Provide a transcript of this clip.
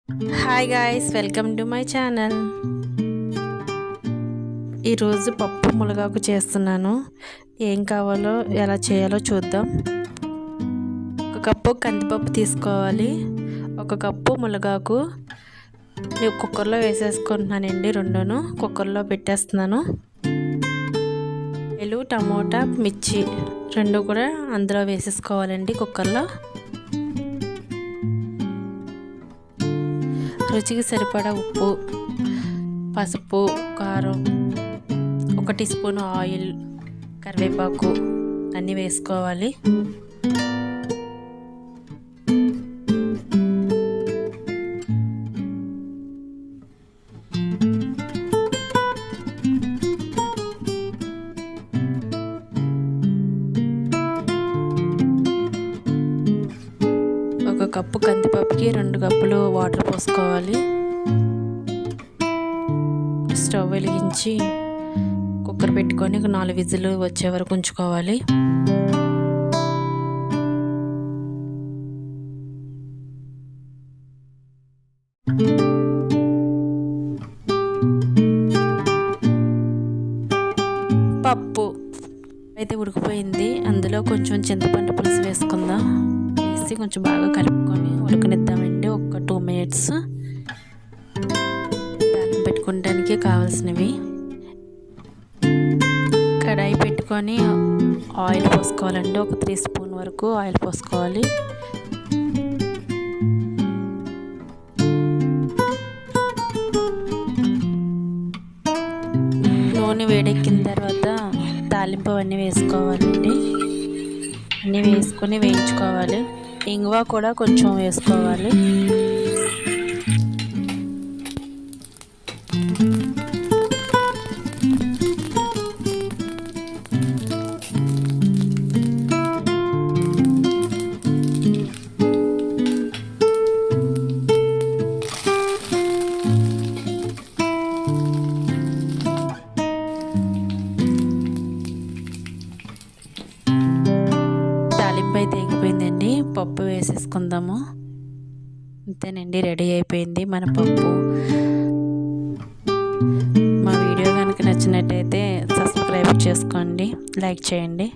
Hi guys, welcome to my channel. ఈరోజు పప్పు మునగాకు చేస్తున్నాను. ఏం కావాలో ఎలా చేయాలో చూద్దాం. ఒక కప్పు కందిపప్పు తీసుకోవాలి. ఒక కప్పు మునగాకు నేను కుక్కర్లో వేసేసుకుంటున్నానండి. రెండును కుక్కర్లో పెట్టేస్తున్నాను. టమోటా, మిర్చి రెండు కూడా అందులో వేసేసుకోవాలండి కుక్కర్లో. రుచికి సరిపడా ఉప్పు, పసుపు, కారం, 1 టీ స్పూన్ ఆయిల్, కరివేపాకు అన్నీ వేసుకోవాలి. ఒక కప్పు కందిపప్పుకి 2 కప్పులు వాటర్ పోసుకోవాలి. స్టవ్ వెలిగించి కుక్కర్ పెట్టుకొని 4 విజిల్ వచ్చే వరకు ఉంచుకోవాలి. పప్పు అయితే ఉడికిపోయింది. అందులో కొంచెం చింతపండు పులుసు వేసుకుందాం. వేసి కొంచెం బాగా కలుపుకొని ఉడకనిద్దామండి. ఒక 2 మినిట్స్. దాన్ని పెట్టుకోవడానికి కావాల్సినవి కడాయి పెట్టుకొని ఆయిల్ పోసుకోవాలండి. ఒక 3 స్పూన్ వరకు ఆయిల్ పోసుకోవాలి. నూనె వేడెక్కిన తర్వాత తాలింపు అన్నీ వేసుకోవాలండి. అన్నీ వేసుకొని వేయించుకోవాలి. ఇంగువ కూడా కొంచెం వేసుకోవాలి. అయితే ఎగిపోయిందండి. పప్పు వేసేసుకుందాము. అంతేనండి, రెడీ అయిపోయింది మన పప్పు. మా వీడియో కనుక నచ్చినట్టయితే సబ్స్క్రైబ్ చేసుకోండి, లైక్ చేయండి.